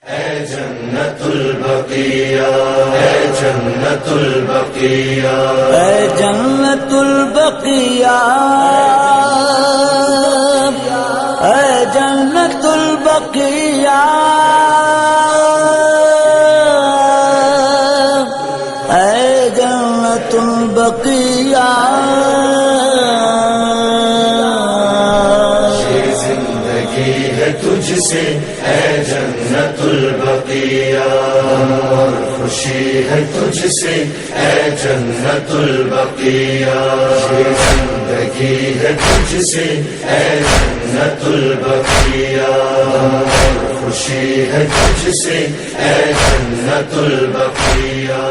ऐ जन्नतुल बकिया, ऐ जन्नतुल बकिया, ऐ जन्नतुल बकिया, ऐ जन्नतुल बकिया, ऐ जन्नतुल बकिया। तुझसे ऐ जन्नतुल बकिया, और खुशी है तुझसे ऐ जन्नतुल बकिया। ये जिंदगी है तुझसे ऐ जन्नतुल बकिया, और खुशी है तुझसे ऐ जन्नतुल बकिया।